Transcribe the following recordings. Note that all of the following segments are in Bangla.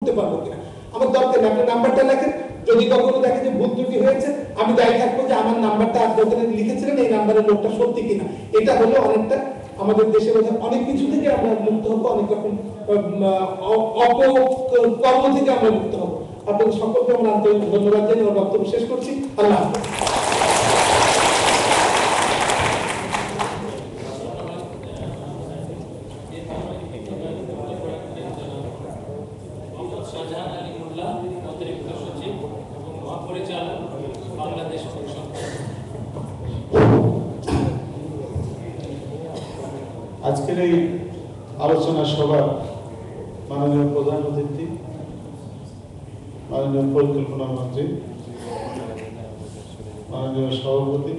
করতে পারবো কিনা। আমার দরকার নেই, আপনার নাম্বারটা লেখেন, যদি কখনো দেখেন যে ভুল ত্রুটি হয়েছে আমি দায়ী থাকবো যে আমার নাম্বারটা আপনি ওখানে লিখেছিলেন এই নাম্বারের লোকটা সত্যি কিনা। এটা হলো অনেকটা আমাদের দেশের অনেক কিছু থেকে আমরা মুক্ত হবো, অনেক রকম অপকর্ম থেকে আমরা মুক্ত হবো। আপনাদের সকলকে আমরা আন্তরিক ধন্যবাদ জানিয়ে আমার বক্তব্য শেষ করছি। আল্লাহ হাফেজ। আজকের এই আলোচনা সভা মাননীয় প্রধান অতিথি, মাননীয় পরিকল্পনা মন্ত্রী, মাননীয় সভাপতি,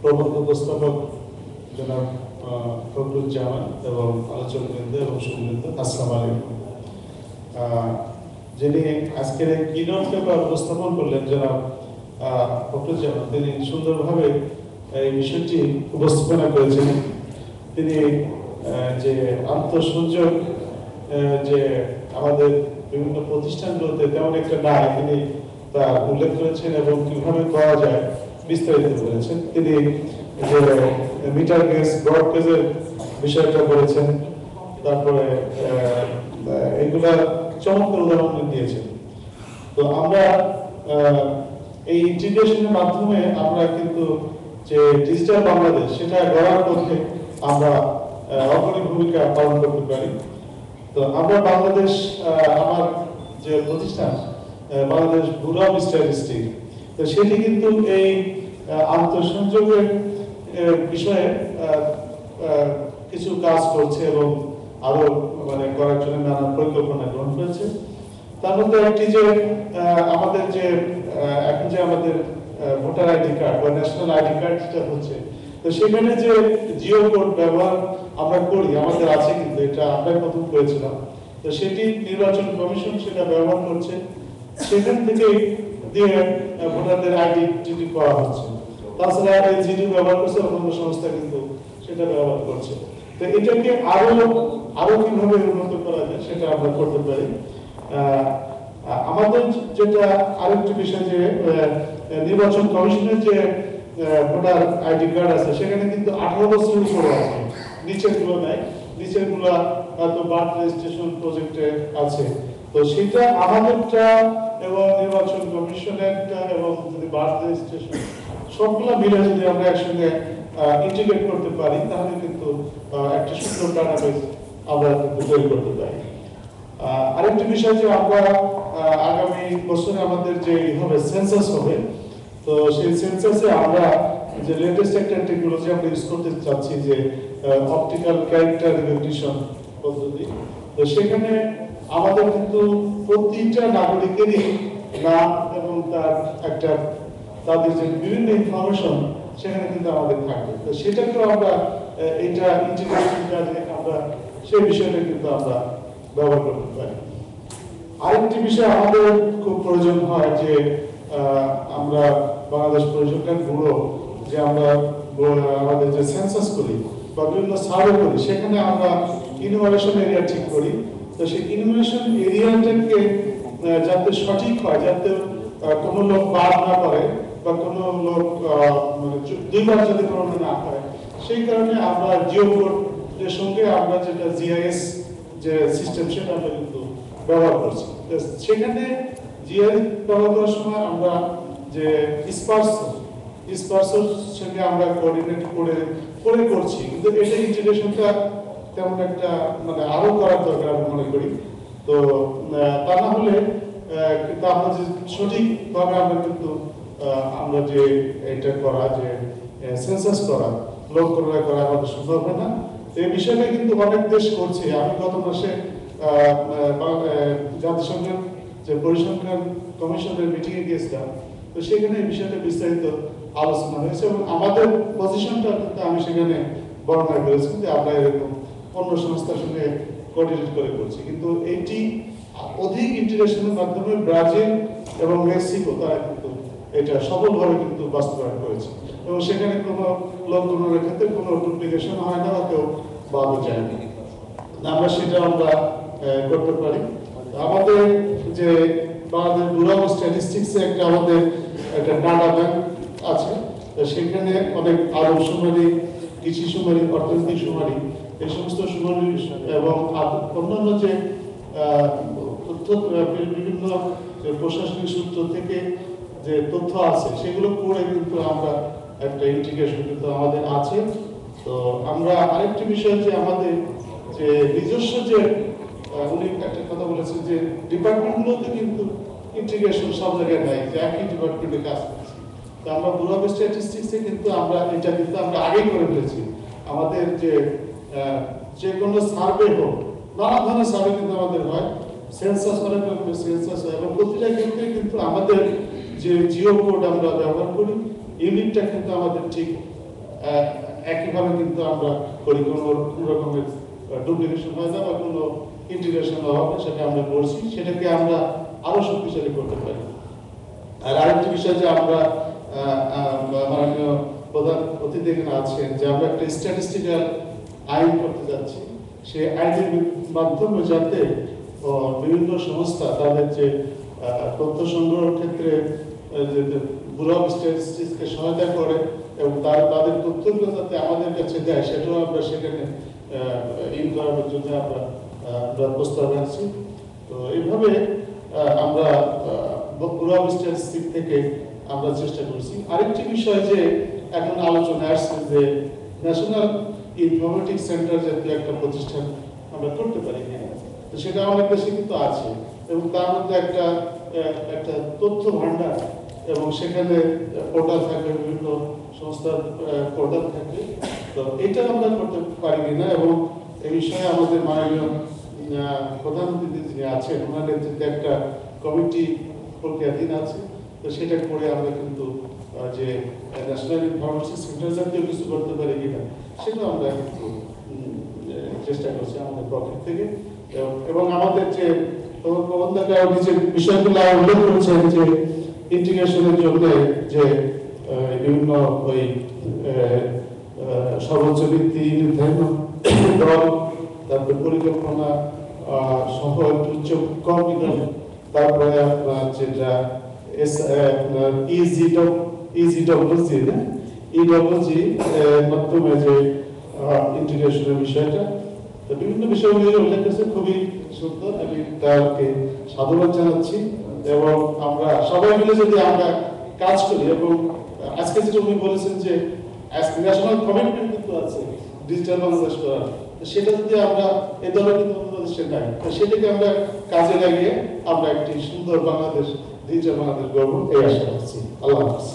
প্রবন্ধ উপস্থাপক জনাব ফখরুজ্জামান এবং আলোচকবৃন্দ এবং সুবৃন্দ, আসসালামু আলাইকুম। যিনি আজকের এই কিনোট পেপার উপস্থাপন করলেন জনাব ফখরুজ্জামান, তিনি সুন্দরভাবে এই বিষয়টি উপস্থাপনা করেছেন। তিনি যে আন্তঃসংযোগ যে আমাদের বিভিন্ন প্রতিষ্ঠানগুলোতে তেমন একটা নাই, তিনি তা উল্লেখ করেছেন এবং কিভাবে করা যায় বিস্তারিত বলেছেন। তিনি যে মিটার গেজ, ব্রড গেজের বিষয়টা বলেছেন, তারপরে এগুলা চমৎকার উদাহরণ দিয়েছেন। তো আমরা এই ইন্টিগ্রেশনের মাধ্যমে আমরা কিন্তু যে ডিজিটাল বাংলাদেশ সেটা গড়ার পথে আমরা অগ্রণী ভূমিকা পালন করতে পারি। তো আমরা বাংলাদেশ, আমার যে প্রতিষ্ঠান বাংলাদেশ ব্যুরো অফ স্ট্যাটিস্টিক্স, তো সেটি কিন্তু এই আন্তঃসংযোগের বিষয়ে কিছু কাজ করছে এবং আরো করার জন্য নানা পরিকল্পনা গ্রহণ করেছে। তার মধ্যে একটি যে আমাদের যে এখন যে আমাদের ভোটার আইডি কার্ড বা ন্যাশনাল আইডি কার্ড যেটা হচ্ছে, তো সেখানে যে জিও কোড ব্যবহার আমরা করি, আমাদের আছে, কিন্তু এটা আমরা প্রথম করেছিলাম। তো সেটি নির্বাচন কমিশন সেটা ব্যবহার করছে, সেখান থেকে দিয়ে ভোটারদের আইডেন্টিটি করা হচ্ছে। তাছাড়া এই জিডি ব্যবহার করছে অন্যান্য সংস্থা কিন্তু সেটা ব্যবহার করছে। তো এটাকে আরো কিভাবে উন্নত করা যায় সেটা আমরা করতে পারি। আমাদের যেটা আরেকটি বিষয় যে নির্বাচন কমিশনের যে ভোটার আইডি কার্ড আছে, সেখানে কিন্তু 18 বছর উপরে আছে, নিচের গুলো নাই, নিচের গুলো হয়তো বার্থ রেজিস্ট্রেশন প্রজেক্টে আছে। তো সেটা আমাদেরটা এবং নির্বাচন কমিশনেরটা এবং যদি বার্থ রেজিস্ট্রেশন সবগুলো মিলে যদি আমরা একসঙ্গে ইন্টিগ্রেট করতে পারি, তাহলে কিন্তু একটা সুন্দর ডাটাবেস আমরা তৈরি করতে পারি। আরেকটি বিষয় যে আমরা আগামী বছরে আমাদের যে হবে সেন্সাস হবে, তো সেই সেন্সাসে আমরা যে লেটেস্ট একটা টেকনোলজি আমরা ইউজ করতে চাচ্ছি, যে অপটিক্যাল ক্যারেক্টার রিকগনিশন পদ্ধতি। তো সেখানে আমাদের কিন্তু প্রতিটা নাগরিকেরই নাম এবং তার একটা তাদের যে বিভিন্ন ইনফরমেশন সেখানে কিন্তু আমাদের থাকবে। তো সেটাকেও আমরা এটা ইন্টিগ্রেশন কাজে আমরা সেই বিষয়টা কিন্তু আমরা ব্যবহার করতে পারি। আরেকটি বিষয় আমাদের খুব প্রয়োজন হয় যে আমরা বাংলাদেশ পরিসংখ্যান ব্যুরো যে আমরা আমাদের যে সেন্সাস করি বা বিভিন্ন সার্ভে করি, সেখানে আমরা ইনোভেশন এরিয়া ঠিক করি। তো সেই ইনোভেশন এরিয়াটাকে যাতে সঠিক হয়, যাতে কোনো লোক বাদ না করে বা কোনো লোক দুইবার যদি কোনো না হয়, সেই কারণে আমরা জিও কোডের সঙ্গে আমরা যেটা জিআইএস যে সিস্টেম সেটা আমরা কিন্তু ব্যবহার করছি। সেখানে জিআইএস ব্যবহার করার সময় আমরা যে স্পার্সর সঙ্গে আমরা কোঅর্ডিনেট করে করছি, কিন্তু এটা ইন্টিগ্রেশনটা তেমন একটা আরো করার দরকার আমি মনে করি। তো তা না হলে কিন্তু আমরা যে সঠিকভাবে আমরা কিন্তু আমরা যে এটা করা যে সেন্সাস করা, লোক করা আমাদের সম্ভব হয় না। এই বিষয়টা কিন্তু অনেক দেশ করছে। আমি গত মাসে জাতিসংঘের যে পরিসংখ্যান কমিশনের মিটিংয়ে গিয়েছিলাম, তো সেখানে এই বিষয়টা বিস্তারিত আলোচনা হয়েছে এবং আমাদের পজিশনটা কিন্তু আমি সেখানে বর্ণনা করেছি যে আমরা এরকম অন্য সংস্থার সঙ্গে কোঅর্ডিনেট করে করছি। কিন্তু এটি অধিক ইন্টিগ্রেশনের মাধ্যমে ব্রাজিল এবং মেক্সিকো তারা কিন্তু এটা সফলভাবে কিন্তু বাস্তবায়ন করেছে এবং সেখানে কোনো লঙ্ঘনের ক্ষেত্রে কোনো ডুপ্লিকেশন হয় না, কেউ বাদও যায় না। আমরা সেটা করতে পারি। আমাদের যে বাংলাদেশ ব্যুরো অফ স্ট্যাটিস্টিক্সে একটা আমাদের একটা ডাটা ব্যাংক আছে, তো সেখানে অনেক আরব সুমারি, কৃষি সুমারি, অর্থনৈতিক সুমারি, এই সমস্ত সুমারি এবং অন্যান্য যে তথ্য বিভিন্ন প্রশাসনিক সূত্র থেকে যে তথ্য আছে সেগুলো করে কিন্তু আমরা একটা ইন্টিগ্রেশন কিন্তু আমাদের আছে। তো আমরা আরেকটি বিষয় যে আমাদের যে নিজস্ব যে উনি একটা কথা বলেছেন যে ডিপার্টমেন্টগুলোতে কিন্তু ইন্টিগ্রেশন সব জায়গায় নাই, যে একই ডিপার্টমেন্টে কাজ করছি। তো আমরা ব্যুরো অফ স্ট্যাটিস্টিক্সে কিন্তু আমরা এটা কিন্তু আমরা আগেই করে ফেলেছি। আমাদের যে কোনো সার্ভে হোক, নানা ধরনের সার্ভে কিন্তু আমাদের হয়, সেন্সাস অনেক রকমের সেন্সাস হয়, এবং প্রতিটা ক্ষেত্রে কিন্তু আমাদের যে জিও কোড আমরা ব্যবহার করি, ইউনিটটা কিন্তু আমাদের ঠিক একইভাবে কিন্তু আমরা করি, কোনো রকমের ডুপ্লিকেশন হয় না বা কোনো ইন্টিগ্রেশন হবে না, সেটা আমরা করছি, সেটাকে আমরা আরো শক্তিশালী করতে পারি। আর আরেকটি বিষয় যে আমরা মাননীয় প্রধান অতিথি এখানে আছেন, যে আমরা একটা স্ট্যাটিস্টিক্যাল আইন করতে যাচ্ছি, সেই আইনের মাধ্যমে যাতে বিভিন্ন সংস্থা তাদের যে তথ্য সংগ্রহের ক্ষেত্রে ব্যুরো অফ স্ট্যাটিস্টিক্সকে সহায়তা করে এবং তাদের তথ্যগুলো যাতে আমাদের কাছে দেয়, সেটাও আমরা সেখানে ইন করানোর জন্য আমরা প্রস্তাব রাখছি। তো এইভাবে আমরা ব্যুরো অফ স্ট্যাটিস্টিক্স থেকে আমরা চেষ্টা করছি। আরেকটি বিষয় যে এখন আলোচনা আসছে যে ন্যাশনাল ইনফরমেটিক্স সেন্টার জাতীয় একটা প্রতিষ্ঠান আমরা করতে পারি কিনা, তো সেটা আমাদের দেশে কিন্তু আছে, এবং তার মধ্যে একটা তথ্য ভান্ডার এবং সেখানে পোর্টাল থাকবে, বিভিন্ন সংস্থার পোর্টাল থাকবে। তো এটা আমরা করতে পারি কিনা, এবং এই বিষয়ে আমাদের মাননীয় প্রধানমন্ত্রী যিনি আছেন ওনার নেতৃত্বে একটা কমিটি প্রক্রিয়াধীন আছে। তো সেটা করে আমরা কিন্তু যে ন্যাশনাল ইনফরমেশন সেন্টার জাতীয় কিছু করতে পারি কিনা, সেটা আমরা কিন্তু চেষ্টা করছি আমাদের পক্ষ থেকে। এবং আমাদের যে প্রবন্ধকার যে বিষয়গুলো উল্লেখ করেছেন যে ইন্টিগ্রেশনের জন্য যে বিভিন্ন ওই সর্বোচ্চ ভিত্তি নির্ধারণ দল, তারপরে পরিকল্পনা সহ উচ্চ কম, তারপরে আপনার যেটা ইডব্লিউজি মাধ্যমে যে ইন্টিগ্রেশনের বিষয়টা, তো বিভিন্ন বিষয়গুলো উল্লেখ করেছে, খুবই সুন্দর, আমি তাকে সাধুবাদ জানাচ্ছি। এবং আমরা সবাই মিলে যদি আমরা কাজ করি, এবং আজকে যেটা উনি বলেছেন যে ন্যাশনাল কমিটমেন্ট কিন্তু আছে ডিজিটাল বাংলাদেশ করার, সেটা যদি আমরা এই দলের কিন্তু বাংলাদেশে নাই, তো সেটাকে আমরা কাজে লাগিয়ে আমরা একটি সুন্দর বাংলাদেশ, ডিজিটাল বাংলাদেশ গড়ব, এই আশা রাখছি। আল্লাহ হাফেজ।